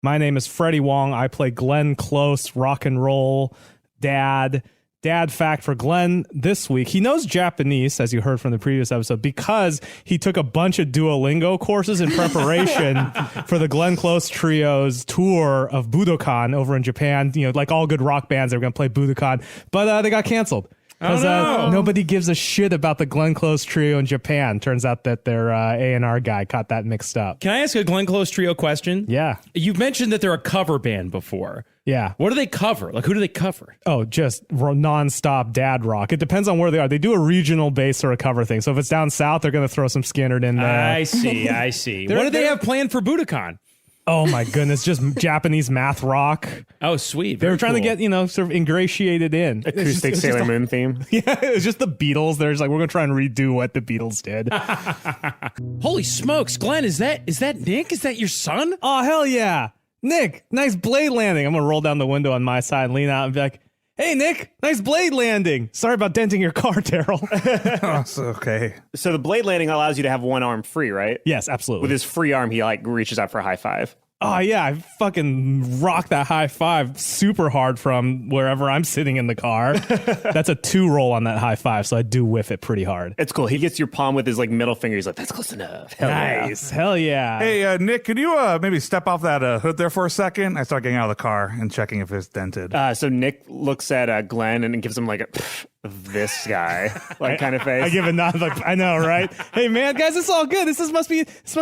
My name is Freddie Wong. I play Glenn Close, rock and roll dad. Dad fact for Glenn this week. He knows Japanese, as you heard from the previous episode, because he took a bunch of Duolingo courses in preparation for the Glenn Close Trio's tour of Budokan over in Japan. You know, like all good rock bands, they were going to play Budokan, but they got canceled. Because nobody gives a shit about the Glenn Close Trio in Japan. Turns out that their A&R guy caught that mixed up. Can I ask a Glenn Close Trio question? Yeah. You've mentioned that they're a cover band before. Yeah. What do they cover? Like, who do they cover? Oh, just nonstop dad rock. It depends on where they are. They do a regional bass or a cover thing. So if it's down south, they're going to throw some Skinner in there. I see. What do they have planned for Budokan? Oh my goodness, just Japanese math rock. Oh, sweet. They were trying to get, sort of ingratiated in. Acoustic Sailor Moon theme. Yeah, it was just the Beatles. They're just like, we're going to try and redo what the Beatles did. Holy smokes, Glenn, is that Nick? Is that your son? Oh, hell yeah. Nick, nice blade landing. I'm going to roll down the window on my side and lean out and be like, hey, Nick, nice blade landing. Sorry about denting your car, Darryl. Oh, it's okay. So the blade landing allows you to have one arm free, right? Yes, absolutely. With his free arm, he reaches out for a high five. Oh, yeah, I fucking rock that high five super hard from wherever I'm sitting in the car. That's a 2 roll on that high five, so I do whiff it pretty hard. It's cool. He gets your palm with his middle finger. He's like, that's close enough. Nice. Hell yeah. Hey, Nick, could you maybe step off that hood there for a second? I start getting out of the car and checking if it's dented. So Nick looks at Glenn and gives him like a this guy kind of face. I give a nod, like, I know, right? Hey, man, guys, it's all good. This must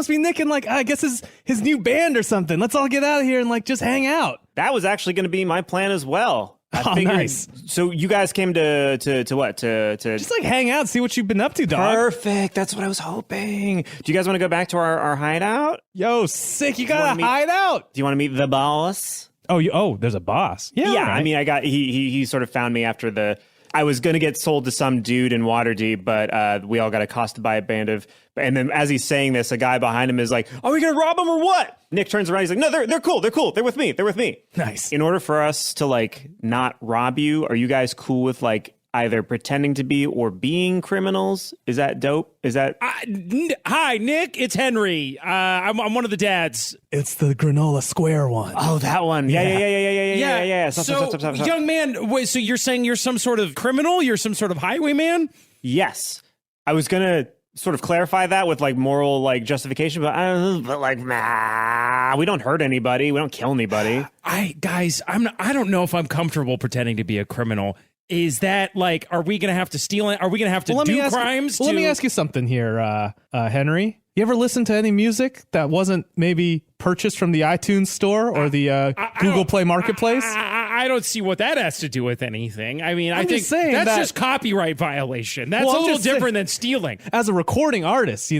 be Nick and I guess his new band or something. Let's all get out of here and just hang out. That was actually going to be my plan as well. I figured, nice. So you guys came to what? To just hang out, see what you've been up to, dog. Perfect. That's what I was hoping. Do you guys want to go back to our hideout? Yo, sick. You got a hideout. Do you want to meet the boss? Oh, there's a boss. Yeah. Yeah. Right. I mean, he sort of found me after I was going to get sold to some dude in Waterdeep, but we all got accosted by a band of... And then as he's saying this, a guy behind him is like, are we going to rob them or what? Nick turns around. He's like, no, they're cool. They're cool. They're with me. Nice. In order for us to, not rob you, are you guys cool with, either pretending to be or being criminals? Is that dope? Is that... Hi, Nick. It's Henry. I'm one of the dads. It's the granola square one. Oh, that one. Yeah. Stop. Young man, wait, so you're saying you're some sort of criminal? You're some sort of highwayman? Yes. I was going to sort of clarify that with moral justification, but we don't hurt anybody. We don't kill anybody. I don't know if I'm comfortable pretending to be a criminal. Is that are we going to have to steal it? Are we going to have to do crimes? Let me ask you something here, Henry. You ever listen to any music that wasn't maybe purchased from the iTunes store or the Google Play Marketplace? I don't see what that has to do with anything. I mean, I think that's just copyright violation. That's a little different than stealing. As a recording artist,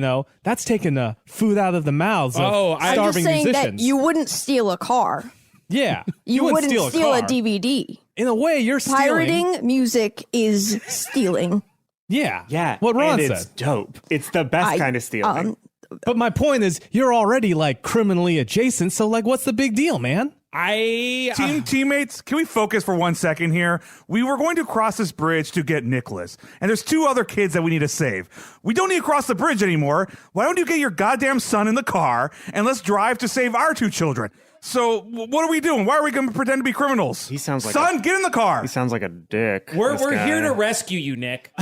that's taking the food out of the mouths of starving musicians. I'm just saying that you wouldn't steal a car. Yeah. You wouldn't steal a DVD. In a way, you're stealing. Pirating music is stealing. Yeah. Yeah. What Ron said. It's dope. It's the best kind of stealing. But my point is, you're already criminally adjacent. So what's the big deal, man? Teammates, can we focus for 1 second here? We were going to cross this bridge to get Nicholas, and there's 2 other kids that we need to save. We don't need to cross the bridge anymore. Why don't you get your goddamn son in the car and let's drive to save our 2 children? So what are we doing? Why are we going to pretend to be criminals? He sounds like son, get in the car. He sounds like a dick. We're here to rescue you, Nick.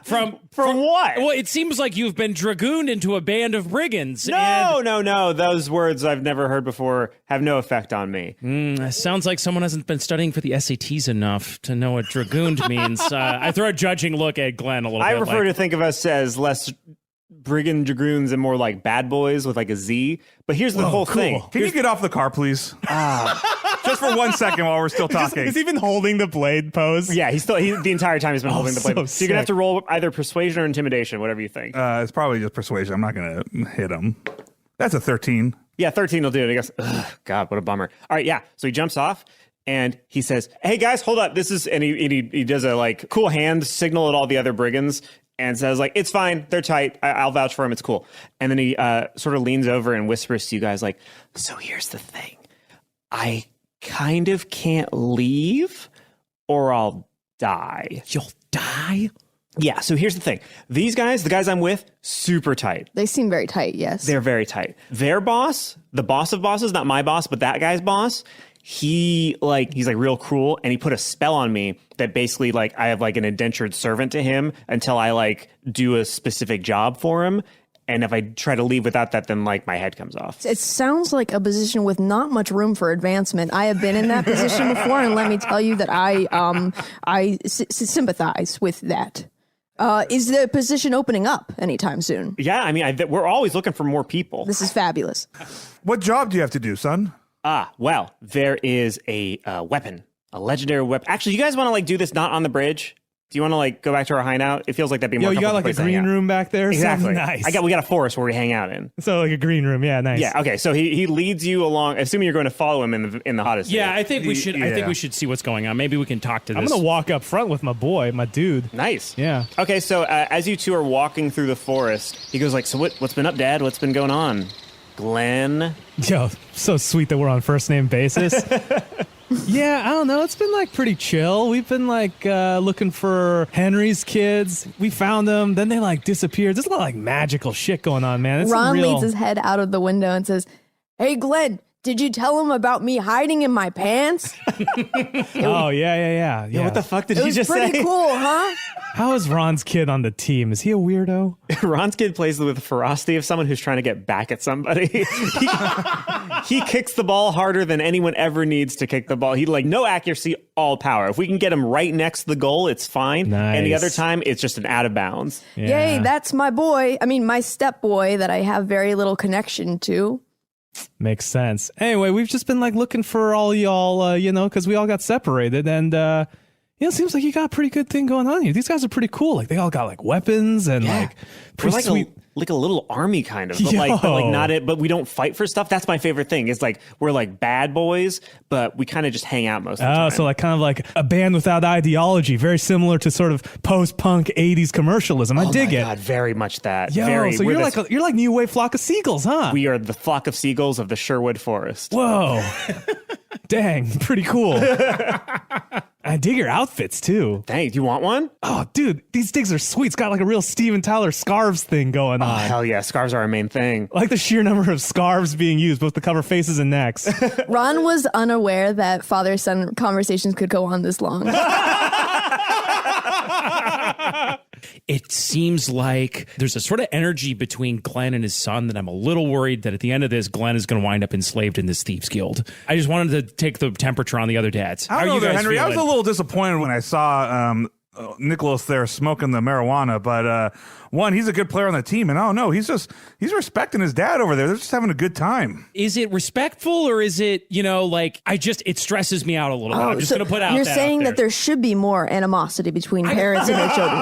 From what? Well, it seems like you've been dragooned into a band of brigands. No. Those words I've never heard before have no effect on me. Sounds like someone hasn't been studying for the SATs enough to know what dragooned means. I throw a judging look at Glenn a little bit. I prefer to think of us as less brigand dragoons and more like bad boys with a Z. But here's the whole thing. Can you get off the car, please? Just for 1 second while we're still talking. Is he even holding the blade pose? Yeah, the entire time he's been holding the blade. So you're going to have to roll either persuasion or intimidation, whatever you think. It's probably just persuasion. I'm not going to hit him. That's a 13. Yeah, 13 will do it. He goes, ugh, God, what a bummer. All right, yeah. So he jumps off and he says, hey, guys, hold up. This is, and he does a cool hand signal at all the other brigands and says it's fine. They're tight. I'll vouch for him. It's cool. And then he sort of leans over and whispers to you guys so here's the thing. I kind of can't leave or I'll die. You'll die? Yeah, so here's the thing. These guys, the guys I'm with, super tight. They seem very tight, yes. They're very tight. Their boss, the boss of bosses, not my boss, but that guy's boss, he's like real cruel, and he put a spell on me that basically like I have like an indentured servant to him until I like do a specific job for him. And if I try to leave without that, then like my head comes off. It sounds like a position with not much room for advancement. I have been in that position before, and let me tell you that I sympathize with that. Is the position opening up anytime soon? Yeah, I mean, we're always looking for more people. This is fabulous. What job do you have to do, son? Well, there is a weapon, a legendary weapon. Actually, you guys want to like do this not on the bridge? Do you want to like go back to our hideout? It feels like that'd be more. You got like a green room back there. Exactly. Nice. We got a forest where we hang out in. So like a green room. Yeah, nice. Yeah. Okay. So he leads you along. Assuming you're going to follow him in the hottest. Yeah, I think we should. I think we should see what's going on. Maybe we can talk to this. I'm gonna walk up front with my boy, my dude. Nice. Yeah. Okay. So as you two are walking through the forest, he goes like, "So what's been up, Dad? What's been going on, Glenn?" Yo, so sweet that we're on first name basis. Yeah, I don't know. It's been like pretty chill. We've been like looking for Henry's kids. We found them. Then they like disappeared. There's a lot of like magical shit going on, man. It's Ron real... leads his head out of the window and says, "Hey, Glenn, did you tell him about me hiding in my pants?" Oh, yeah. Yeah. What the fuck did It he was just pretty say? cool, huh? How is Ron's kid on the team? Is he a weirdo? Ron's kid plays with the ferocity of someone who's trying to get back at somebody. He kicks the ball harder than anyone ever needs to kick the ball. He like no accuracy, all power. If we can get him right next to the goal, it's fine. Nice. And the other time, it's just an out of bounds. Yay, that's my boy. I mean, my step boy that I have very little connection to. Makes sense. Anyway, we've just been like looking for all y'all, because we all got separated, and it seems like you got a pretty good thing going on here. These guys are pretty cool. Like they all got like weapons and like pretty We're like sweet. like a little army kind of, but like not it. But we don't fight for stuff. That's my favorite thing. Is like we're like bad boys, but we kind of just hang out most of the time. So like kind of like a band without ideology, very similar to sort of post-punk 80s commercialism. I dig it. God, very much that. Yo, very, so you're like New Wave Flock of Seagulls, huh? we are the flock of seagulls of the Sherwood Forest. Whoa. Dang, pretty cool. I dig your outfits too. Dang, do you want one? Oh, dude, these digs are sweet. It's got like a real Steven Tyler scarves thing going on. Oh, hell yeah, scarves are our main thing. I like the sheer number of scarves being used, both to cover faces and necks. Ron was unaware that father-son conversations could go on this long. It seems like there's a sort of energy between Glenn and his son that I'm a little worried that at the end of this, Glenn is going to wind up enslaved in this thieves guild. I just wanted to take the temperature on the other dads. I don't know there, Henry. I was a little disappointed when I saw Nicholas there smoking the marijuana, but one, he's a good player on the team, and I don't know, he's respecting his dad over there. They're just having a good time. Is it respectful, or is it, it stresses me out a little bit. I'm just going to put out You're that saying out there. that there should be more animosity between parents and their children.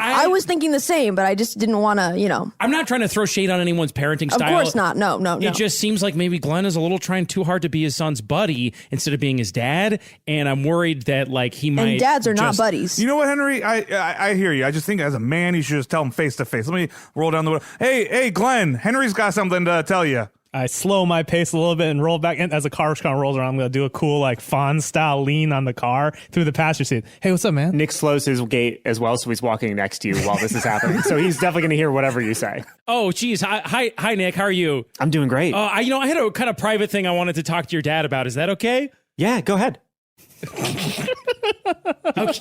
I was thinking the same, but I just didn't want to, I'm not trying to throw shade on anyone's parenting style. Of course not. No. It just seems like maybe Glenn is a little trying too hard to be his son's buddy instead of being his dad, and I'm worried that like he might. And dads are not buddies. You know what, Henry? I hear you. I just think as a man, you should just tell him face to face. Let me roll down the window. Hey, Glenn, Henry's got something to tell you. I slow my pace a little bit and roll back. And as the car kind of rolls around, I'm going to do a cool, like, Fawn style lean on the car through the passenger seat. Hey, what's up, man? Nick slows his gait as well, so he's walking next to you while this is happening. So he's definitely going to hear whatever you say. Oh, geez. Hi, Nick. How are you? I'm doing great. I had a kind of private thing I wanted to talk to your dad about. Is that okay? Yeah, go ahead.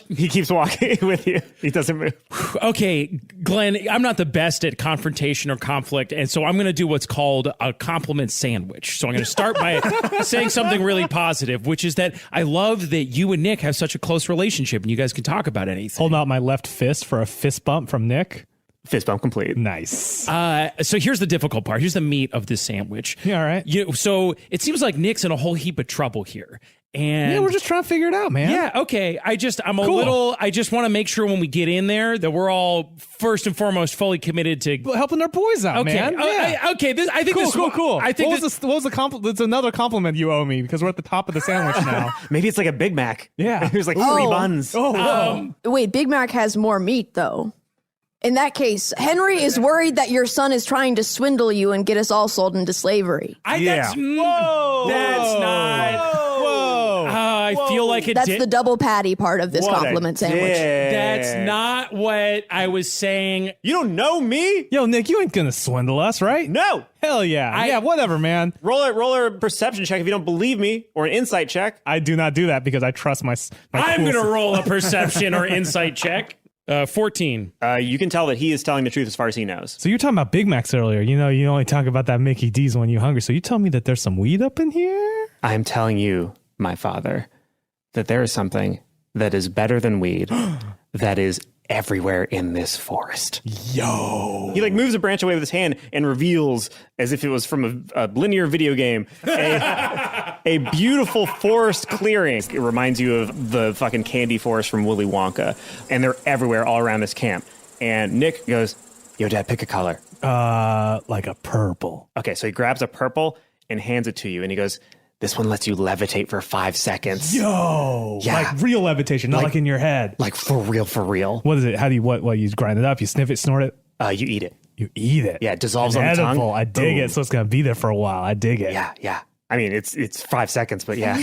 He keeps walking with you. He doesn't move. Okay, Glenn, I'm not the best at confrontation or conflict, and so I'm going to do what's called a compliment sandwich. So I'm going to start by saying something really positive, which is that I love that you and Nick have such a close relationship, and you guys can talk about anything. Holding out my left fist for a fist bump from Nick. Fist bump complete. Nice. So here's the difficult part. Here's the meat of this sandwich. Yeah, all right. So it seems like Nick's in a whole heap of trouble here. And yeah, we're just trying to figure it out, man. Yeah, okay. I just want to make sure when we get in there that we're all first and foremost fully committed to helping our boys out, man. Yeah. I think cool. I think what was the compliment? It's another compliment you owe me because we're at the top of the sandwich now. Maybe it's like a Big Mac. Yeah. There's like 3 buns. Wait, Big Mac has more meat, though. In that case, Henry is worried that your son is trying to swindle you and get us all sold into slavery. That's not. Whoa. I feel like it That's did. the double patty part of this What a compliment sandwich. dick. That's not what I was saying. You don't know me? Yo, Nick, you ain't gonna swindle us, right? No. Hell yeah. Yeah, whatever, man. Roll a perception check if you don't believe me, or an insight check. I do not do that because I trust my I'm cool going to roll a perception or insight check. 14. You can tell that he is telling the truth as far as he knows. So you were talking about Big Macs earlier. You know, you only talk about that Mickey D's when you're hungry. So you tell me that there's some weed up in here? I'm telling you, my father, that there is something that is better than weed that is everywhere in this forest. Yo. He like moves a branch away with his hand and reveals, as if it was from a linear video game, a beautiful forest clearing. It reminds you of the fucking candy forest from Willy Wonka. And they're everywhere all around this camp. And Nick goes, yo, Dad, pick a color. Like a purple. Okay, so he grabs a purple and hands it to you. And he goes, this one lets you levitate for 5 seconds. Yo. Yeah. Like real levitation, not like in your head. Like for real, for real. What is it? How do you, what, you grind it up? You sniff it, snort it? You eat it. You eat it. Yeah, it dissolves An on the tongue. edible. I dig it. So it's going to be there for a while. I dig it. Yeah, yeah. I mean, it's 5 seconds, but yeah.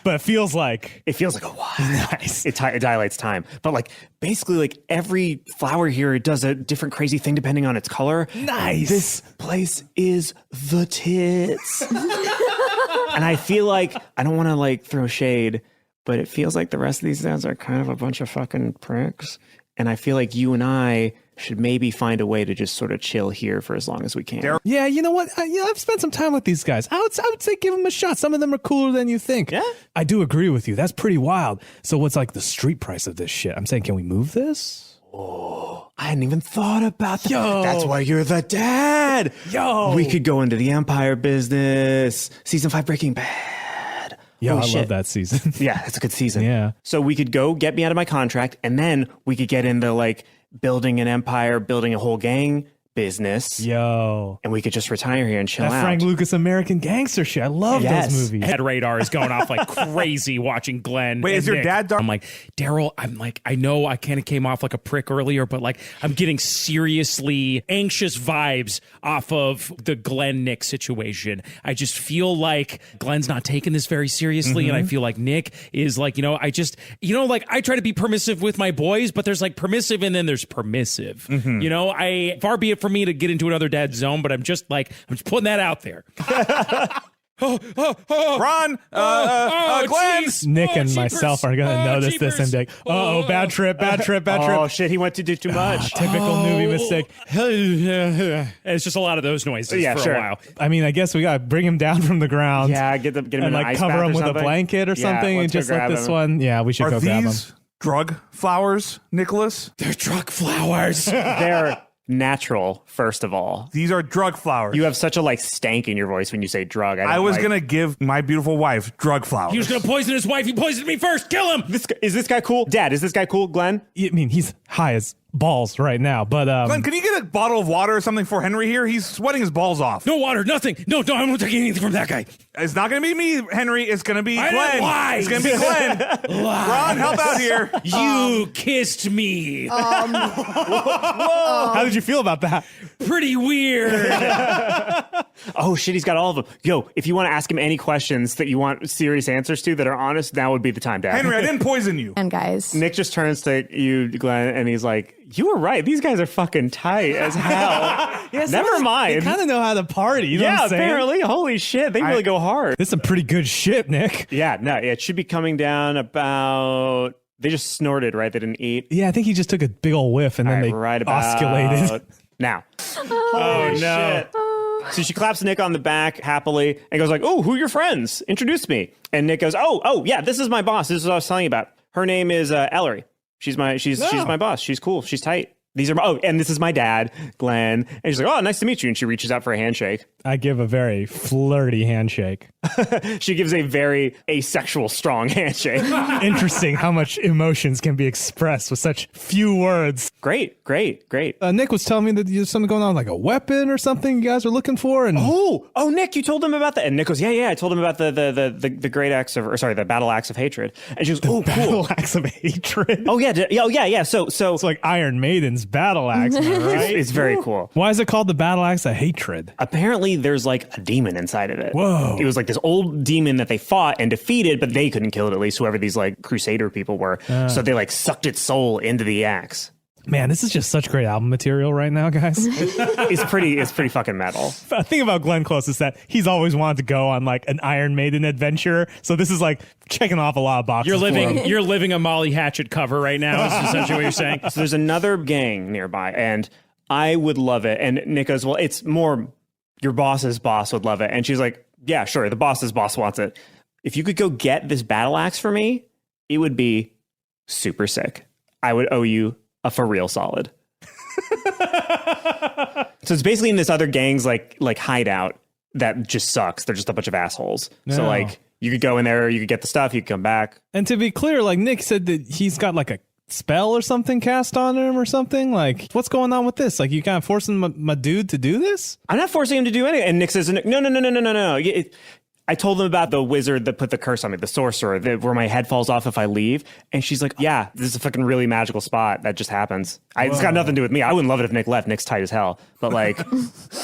But it feels like. It feels like a while. Nice. It dilates time. But like basically like every flower here, it does a different crazy thing depending on its color. Nice. This place is the tits. And I feel like, I don't want to like throw shade, but it feels like the rest of these dads are kind of a bunch of fucking pricks. And I feel like you and I should maybe find a way to just sort of chill here for as long as we can. Yeah, you know what? I've spent some time with these guys. I would say give them a shot. Some of them are cooler than you think. Yeah? I do agree with you. That's pretty wild. So what's like the street price of this shit? I'm saying, can we move this? I hadn't even thought about that. Yo. That's why you're the dad. Yo. We could go into the Empire business. Season 5 Breaking Bad. Yo, Holy I shit. love that season. Yeah, it's a good season. Yeah. So we could go get me out of my contract, and then we could get into like building an empire, building a whole gang business. Yo. And we could just retire here and chill That out. Frank Lucas American Gangster shit. I love Yes. those movies. Head radar is going off like crazy watching Glenn. Wait, and is your Nick. dad dark? I'm like, Darryl, I know I kind of came off like a prick earlier, but like I'm getting seriously anxious vibes off of the Glenn Nick situation. I just feel like Glenn's not taking this very seriously. And I feel like Nick is like, like I try to be permissive with my boys, but there's like permissive and then there's permissive. Far be it from me to get into another dad's zone, but I'm just putting that out there. Ron, Glenn. jeez. Nick Oh, and jeepers. myself are going to Oh, notice this and be like, uh-oh, bad trip. Oh shit, he went to do too much. Typical newbie mistake. It's just a lot of those noises Yeah, for sure. a while. I mean, I guess we got to bring him down from the ground. Yeah, get him in and an like ice cover bath him or with a something. blanket or Yeah, something and let's go just let grab this him. one. Yeah, we should Are go grab him. these drug flowers, Nicholas? They're truck flowers. They're natural, first of all. These are drug flowers. You have such a like stank in your voice when you say drug. I was going to give my beautiful wife drug flowers. He was going to poison his wife. He poisoned me first. Kill him. Is this guy cool? Dad, is this guy cool, Glenn? I mean, he's high as balls right now, but Glenn, can you get a bottle of water or something for Henry here? He's sweating his balls off. No water, nothing. No, I won't take anything from that guy. It's not going to be me, Henry. It's going to be I Glenn. didn't lie. It's going to be Glenn. Ron, help out here. You kissed me. how did you feel about that? Pretty weird. Oh shit, he's got all of them. Yo, if you want to ask him any questions that you want serious answers to that are honest, now would be the time, Dad. Henry, I didn't poison you. And guys, Nick just turns to you, Glenn, and he's like, you were right. These guys are fucking tight as hell. Never mind. They kind of know how to party. You know Yeah, what I'm saying? apparently. Holy shit. They really go hard. This is some pretty good shit, Nick. Yeah, no, it should be coming down about. They just snorted, right? They didn't eat. Yeah, I think he just took a big old whiff and then they Right about osculated. now. Oh, no. So she claps Nick on the back happily and goes like, "Oh, who are your friends? Introduce me." And Nick goes, "Oh, yeah, this is my boss. This is what I was telling you about. Her name is Ellery. She's my boss. She's cool. She's tight. These are and this is my dad, Glenn." And she's like, "Oh, nice to meet you." And she reaches out for a handshake. I give a very flirty handshake. She gives a very asexual, strong handshake. Interesting how much emotions can be expressed with such few words. Great. Nick was telling me that there's something going on, like a weapon or something you guys are looking for. And Oh, Nick, you told him about that. And Nick goes, yeah, I told him about the great axe of, or sorry, the battle axe of hatred. And she goes, oh, cool. battle axe of hatred. Oh yeah. So It's like Iron Maiden Satan's battle axe, am I right? It's very cool. Why is it called the battle axe of hatred? Apparently, there's like a demon inside of it. Whoa. It was like this old demon that they fought and defeated, but they couldn't kill it, at least whoever these like crusader people were. So they like sucked its soul into the axe. Man, this is just such great album material right now, guys. It's pretty fucking metal. The thing about Glenn Close is that he's always wanted to go on like an Iron Maiden adventure. So this is like checking off a lot of boxes. You're living a Molly Hatchet cover right now. Is essentially what you're saying. So there's another gang nearby, and I would love it. And Nick goes, well, it's more your boss's boss would love it. And she's like, yeah, sure, the boss's boss wants it. If you could go get this battle axe for me, it would be super sick. I would owe you a for real solid. So it's basically in this other gang's like hideout that just sucks. They're just a bunch of assholes. No. So like you could go in there, you could get the stuff, you could come back. And to be clear, like Nick said that he's got like a spell or something cast on him or something. Like, what's going on with this? Like, you kind of forcing my dude to do this? I'm not forcing him to do anything. And Nick says, no. I told them about the wizard that put the curse on me, the sorcerer, where my head falls off if I leave. And she's like, yeah, this is a fucking really magical spot. That just happens. It's got nothing to do with me. I wouldn't love it if Nick left. Nick's tight as hell. But like,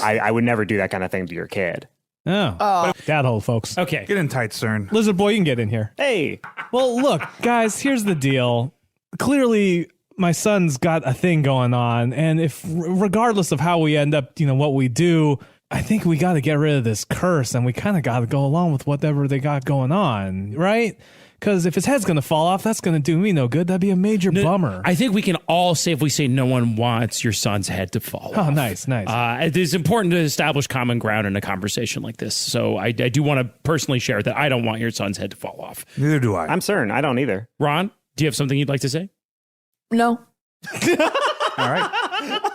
I would never do that kind of thing to your kid. Oh. Dad hole, folks. Okay. Get in tight, CERN. Lizard Boy, you can get in here. Hey. Well, look, guys, here's the deal. Clearly, my son's got a thing going on. And if, regardless of how we end up, what we do, I think we got to get rid of this curse, and we kind of got to go along with whatever they got going on, right? Because if his head's going to fall off, that's going to do me no good. That'd be a major bummer. I think we can all safely say no one wants your son's head to fall off. Oh, nice. It is important to establish common ground in a conversation like this. So I do want to personally share that I don't want your son's head to fall off. Neither do I. I'm certain. I don't either. Ron, do you have something you'd like to say? No. All right.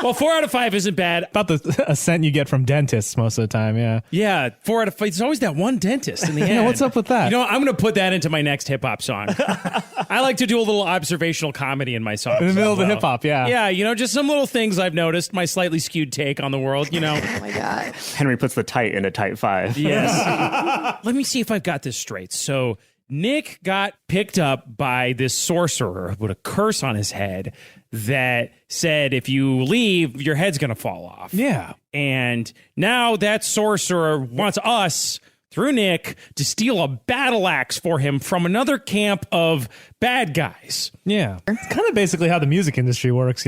Well, 4 out of 5 isn't bad. About the assent you get from dentists most of the time, yeah. Yeah, 4 out of 5. It's always that one dentist in the end. Yeah, what's up with that? You know, I'm going to put that into my next hip hop song. I like to do a little observational comedy in my songs. In the middle as of the well. hip hop, yeah. Yeah, just some little things I've noticed, my slightly skewed take on the world, Oh my God. Henry puts the tight into tight 5. Yes. Let me see if I've got this straight. So Nick got picked up by this sorcerer with a curse on his head that said, if you leave, your head's going to fall off. Yeah. And now that sorcerer wants us, through Nick, to steal a battle axe for him from another camp of bad guys. Yeah. It's kind of basically how the music industry works,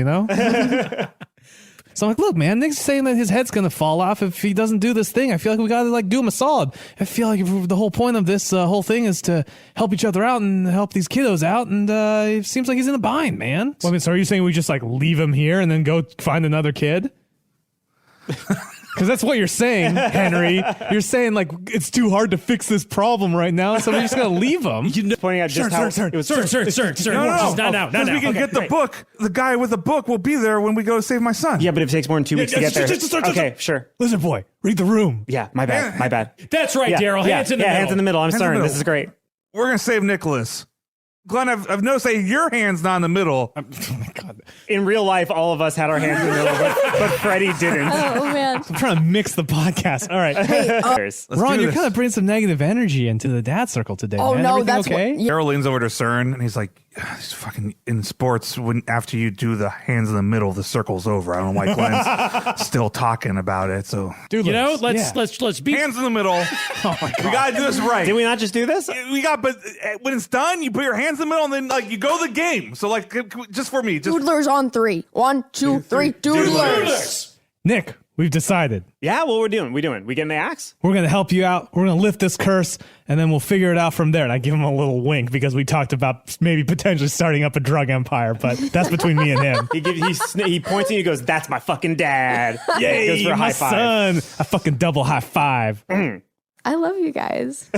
So I'm like, look, man, Nick's saying that his head's going to fall off if he doesn't do this thing. I feel like we got to like do him a solid. I feel like the whole point of this whole thing is to help each other out and help these kiddos out. And it seems like he's in a bind, man. Well, I mean, so are you saying we just like leave him here and then go find another kid? Because that's what you're saying, Henry. You're saying like it's too hard to fix this problem right now, so we're just gonna leave him. Pointing out just how it was. Sir. No. Not now. Because we can get the book. The guy with the book will be there when we go to save my son. Yeah, but if it takes more than 2 weeks to get there. Okay, sure. Lizard Boy, read the room. Yeah, my bad. That's right, Yeah, Daryl. yeah, Hands in the middle. hands in the middle. I'm Hands in the certain. middle. This is great. We're going to save Nicholas. Glenn, I've noticed that your hand's not in the middle. Oh my God. In real life, all of us had our hands in the middle, but Freddie didn't. Oh man. I'm trying to mix the podcast. All right. Let's Ron, do you're this. kind of bringing some negative energy into the dad circle today. Oh man. no, Everything that's okay? what. Yeah. Daryl leans over to CERN and he's like, "He's fucking in sports. When after you do the hands in the middle, the circle's over." I don't know why Glenn's still talking about it. So Dude, Let's be hands in the middle. Oh my God. We gotta do this right. Did we not just do this? But when it's done, you put your hands in the middle and then like you go the game. So like just for me, just Doodlers on 3. 1, 2, 3. Doodlers. Nick, we've decided. Yeah, what we're doing? We getting the axe? We're going to help you out. We're going to lift this curse, and then we'll figure it out from there. And I give him a little wink because we talked about maybe potentially starting up a drug empire, but that's between me and him. He points and he goes, "That's my fucking dad." Yay, Goes for a my high five. son. A fucking double high five. I love you guys.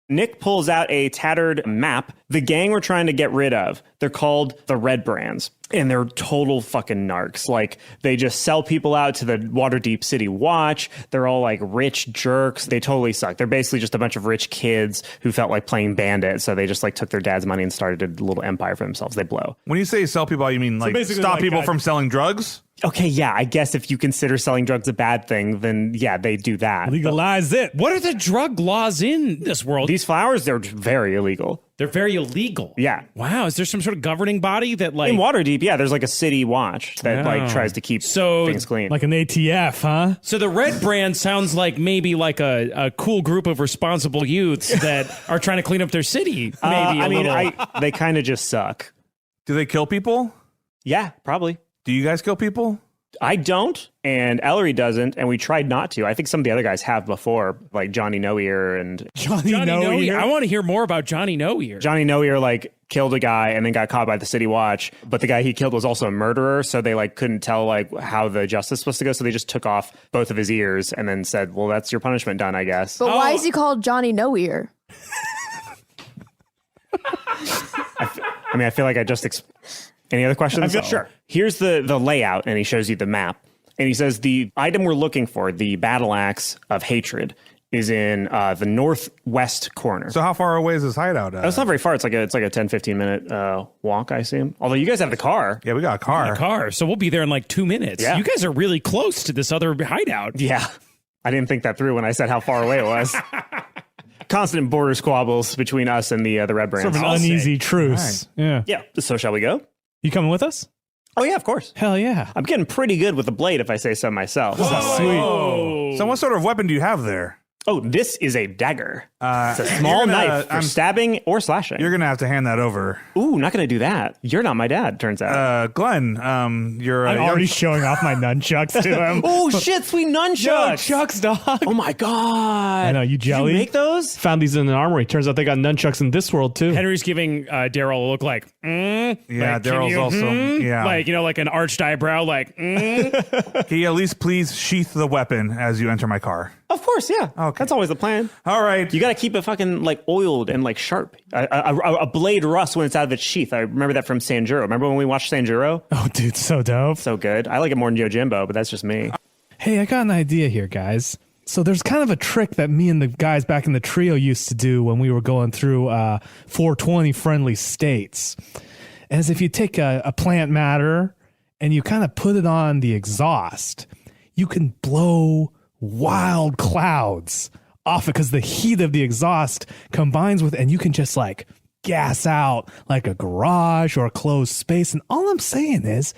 Nick pulls out a tattered map. The gang we're trying to get rid of, they're called the Red Brands. And they're total fucking narcs. Like, they just sell people out to the Waterdeep City Watch. They're all like rich jerks. They totally suck. They're basically just a bunch of rich kids who felt like playing bandit. So they just like took their dad's money and started a little empire for themselves. They blow. when you say sell people, you mean like basically stop like people guys- from selling drugs? Okay, yeah, I guess if you consider selling drugs a bad thing, then yeah, they do that. Legalize it. What are the drug laws in this world? These flowers, they're very illegal. They're very illegal. Yeah. Wow. Is there some sort of governing body that like In Waterdeep, yeah, there's like a city watch that like tries to keep things clean. Like an ATF, huh? So the red brand sounds like maybe like a cool group of responsible youths that are trying to clean up their city. Maybe they kind of just suck. Do they kill people? Yeah, probably. Do you guys kill people? I don't, and Ellery doesn't, and we tried not to. I think some of the other guys have before, like Johnny No Ear and Johnny No Ear. I want to hear more about Johnny No Ear. Johnny No Ear like killed a guy and then got caught by the city watch, but the guy he killed was also a murderer, so they like couldn't tell like how the justice was supposed to go, so they just took off both of his ears and then said, well, that's your punishment done, I guess. But why is he called Johnny No Ear? I feel like I just... Any other questions? Sure. Here's the layout, and he shows you the map. And he says the item we're looking for, the battle axe of hatred, is in the northwest corner. So how far away is this hideout at? That's not very far. It's like a 10, 15-minute walk, I assume. Although you guys have the car. Yeah, we got a car. So we'll be there in like 2 minutes. Yeah. You guys are really close to this other hideout. Yeah. I didn't think that through when I said how far away it was. Constant border squabbles between us and the Red Brands. Sort of an uneasy truce. Right. Yeah. Yeah. So shall we go? You coming with us? Oh, yeah, of course. Hell yeah. I'm getting pretty good with the blade, if I say so myself. Sweet. So what sort of weapon do you have there? Oh, this is a dagger. It's a small knife for stabbing or slashing. You're going to have to hand that over. Ooh, not going to do that. You're not my dad, turns out. Glenn, you're... I'm already showing off my nunchucks to him. Oh, shit, sweet nunchucks. Nunchucks, dog. Oh, my God. I know, you jelly. Did you make those? Found these in an armory. Turns out they got nunchucks in this world, too. Henry's giving Daryl a look like, Yeah, like, Daryl's also... Yeah. Like, like an arched eyebrow, like, Can you at least please sheath the weapon as you enter my car? Of course, yeah. Okay. That's always the plan. All right. You got to keep it fucking like oiled and like sharp. A blade rusts when it's out of its sheath. I remember that from Sanjuro. Remember when we watched Sanjuro? Oh, dude, so dope. So good. I like it more than Yojimbo, but that's just me. Hey, I got an idea here, guys. So there's kind of a trick that me and the guys back in the trio used to do when we were going through 420 friendly states. As if you take a plant matter and you kind of put it on the exhaust, you can blow wild clouds off it because the heat of the exhaust combines with, and you can just like gas out like a garage or a closed space. And all I'm saying is,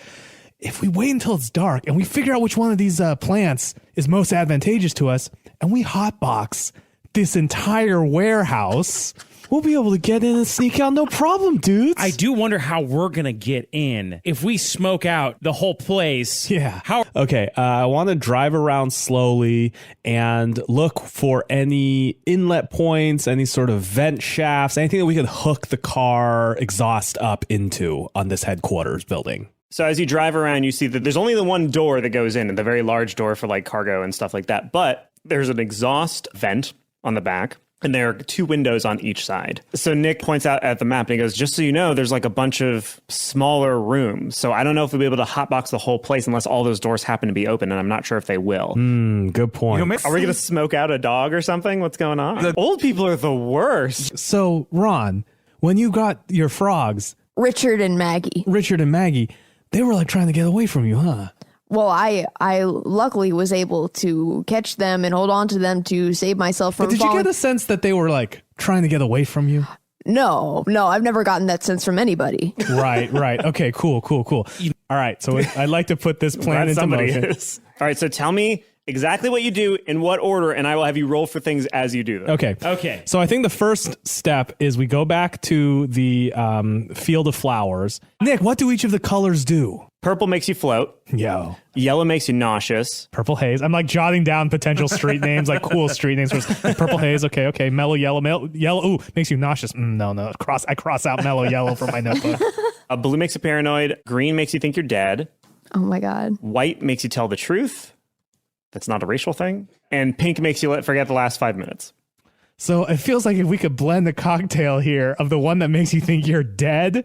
if we wait until it's dark and we figure out which one of these plants is most advantageous to us, and we hotbox this entire warehouse, we'll be able to get in and sneak out no problem, dudes. I do wonder how we're going to get in. If we smoke out the whole place. Yeah. How? Okay, I want to drive around slowly and look for any inlet points, any sort of vent shafts, anything that we could hook the car exhaust up into on this headquarters building. So as you drive around, you see that there's only the one door that goes in, and the very large door for like cargo and stuff like that. But there's an exhaust vent on the back. And there are two windows on each side. So Nick points out at the map and he goes, just so you know, there's like a bunch of smaller rooms. So I don't know if we'll be able to hotbox the whole place unless all those doors happen to be open. And I'm not sure if they will. Good point. Are we going to smoke out a dog or something? What's going on? Old people are the worst. So, Ron, when you got your frogs, Richard and Maggie, they were like trying to get away from you, huh? Well, I luckily was able to catch them and hold on to them to save myself from But did you falling. get a sense that they were like trying to get away from you? No, I've never gotten that sense from anybody. Right. Okay, cool. All right, so I'd like to put this plan Glad into somebody motion. is. All right, so tell me exactly what you do, in what order, and I will have you roll for things as you do them. Okay. So I think the first step is we go back to the field of flowers. Nick, what do each of the colors do? Purple makes you float. Yo. Yellow makes you nauseous. Purple haze. I'm like jotting down potential street names, like cool street names. Purple haze. Okay. Mellow yellow. Yellow. Ooh, makes you nauseous. No. I cross out mellow yellow from my notebook. Blue makes you paranoid. Green makes you think you're dead. Oh my God. White makes you tell the truth. That's not a racial thing. And pink makes you forget the last 5 minutes. So it feels like if we could blend the cocktail here of the one that makes you think you're dead,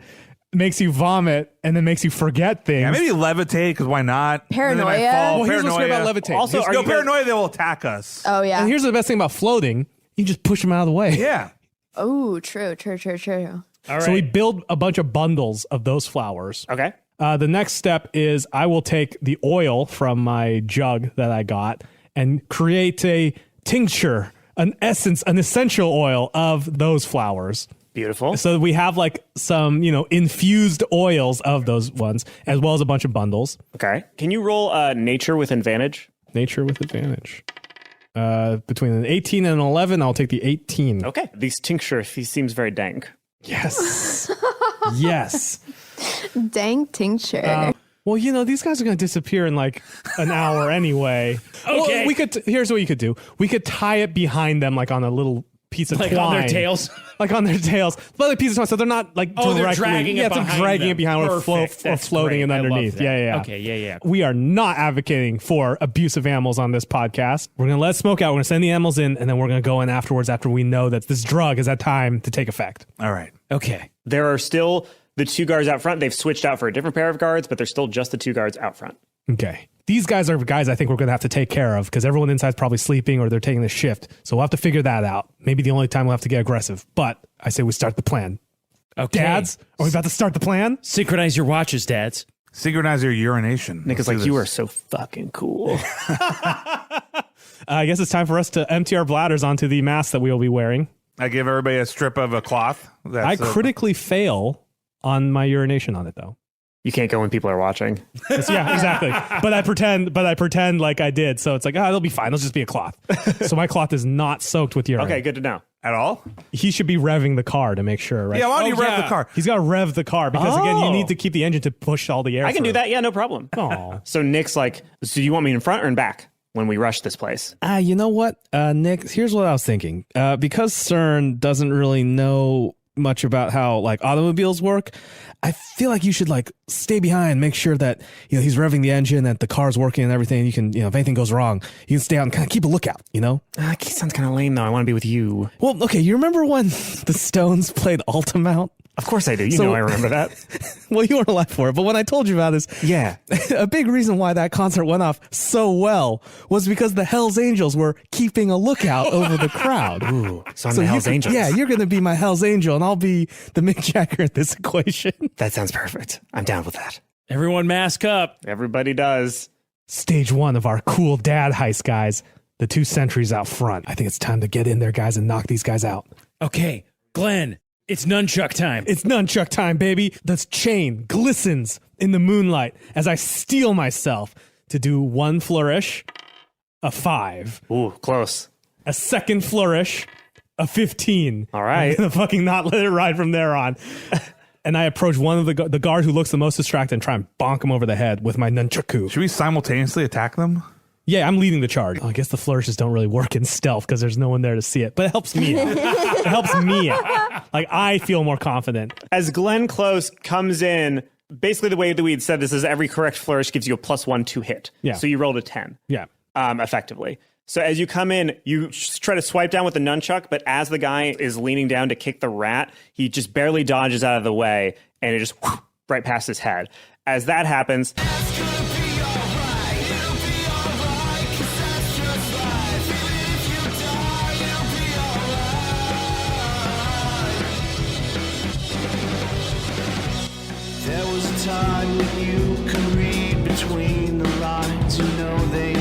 makes you vomit, and then makes you forget things. Yeah, maybe levitate, because why not? Paranoia? And then I fall. Well, here's what's great Paranoia. about levitating. Also, Here's- are you paranoia, they will attack us. Oh yeah. And here's the best thing about floating. You just push them out of the way. Yeah. Oh, true. All right. So we build a bunch of bundles of those flowers. Okay. The next step is I will take the oil from my jug that I got and create a tincture, an essence, an essential oil of those flowers. Beautiful. So we have like some, infused oils of those ones, as well as a bunch of bundles. Okay. Can you roll nature with advantage? Nature with advantage. Between an 18 and an 11, I'll take the 18. Okay. These tincture, he seems very dank. Yes. Yes. Dang tincture. Well, these guys are going to disappear in like an hour anyway. Okay. Well, here's what you could do. We could tie it behind them like on a little piece of Like twine. on their tails? Like on their tails. But like pieces of twine, so they're not like Oh, they're directly. dragging it yeah, it's like behind dragging them. it behind or Perfect. That's floating great. it I love underneath. that. Yeah. Okay, yeah. We are not advocating for abusive animals on this podcast. We're going to let smoke out. We're going to send the animals in, and then we're going to go in afterwards after we know that this drug has had time to take effect. All right. Okay. There are still the 2 guards out front. They've switched out for a different pair of guards, but they're still just the 2 guards out front. Okay. These guys are guys I think we're going to have to take care of because everyone inside's probably sleeping or they're taking the shift. So we'll have to figure that out. Maybe the only time we'll have to get aggressive. But I say we start the plan. Okay. Dads, are we about to start the plan? Synchronize your watches, dads. Synchronize your urination. Nick is Let's like, do you this. are so fucking cool. I guess it's time for us to empty our bladders onto the mask that we will be wearing. I give everybody a strip of a cloth. I critically fail on my urination on it, though. You can't go when people are watching. Yeah, exactly. But I pretend like I did. So it's like, it'll be fine. It'll just be a cloth. So my cloth is not soaked with urine. Okay, good to know. At all? He should be revving the car to make sure, right? Yeah, why don't you Oh, rev yeah. the car? He's got to rev the car because, again, you Oh. need to keep the engine to push all the air I can through. do that. Yeah, no problem. Aw. So Nick's like, so you want me in front or in back when we rush this place? You know what, Nick? Here's what I was thinking. Because CERN doesn't really know much about how like automobiles work, I feel like you should like stay behind, make sure that he's revving the engine, that the car's working and everything. You can, if anything goes wrong, you can stay out and kind of keep a lookout. That sounds kind of lame, though. I want to be with you. Well, okay. You remember when the Stones played Altamount? Of course I do. You So- know I remember that. Well, you weren't alive for it, but when I told you about this, Yeah. a big reason why that concert went off so well was because the Hells Angels were keeping a lookout over the crowd. Ooh, so I'm the Hells Angels. Yeah, you're going to be my Hells Angel, and I'll be the Mick Jagger in this equation. That sounds perfect. I'm down with that. Everyone mask up. Everybody does. Stage 1 of our cool dad heist, guys. The 2 sentries out front. I think it's time to get in there, guys, and knock these guys out. Okay, Glenn, it's nunchuck time. It's nunchuck time, baby. The chain glistens in the moonlight as I steel myself to do 1 flourish, a 5. Ooh, close. A second flourish, a 15. All right. I'm gonna fucking not let it ride from there on. And I approach one of the guard who looks the most distracted and try and bonk him over the head with my nunchaku. Should we simultaneously attack them? Yeah, I'm leading the charge. I guess the flourishes don't really work in stealth because there's no one there to see it, but it helps me out. It helps me out. Like, I feel more confident. As Glenn Close comes in, basically the way that we had said this is every correct flourish gives you a +1 to hit. Yeah. So you rolled a 10. Yeah. Effectively. So as you come in, you try to swipe down with the nunchuck, but as the guy is leaning down to kick the rat, he just barely dodges out of the way, and it just right past his head. As that happens, There was a time when you could read between the lines. You know they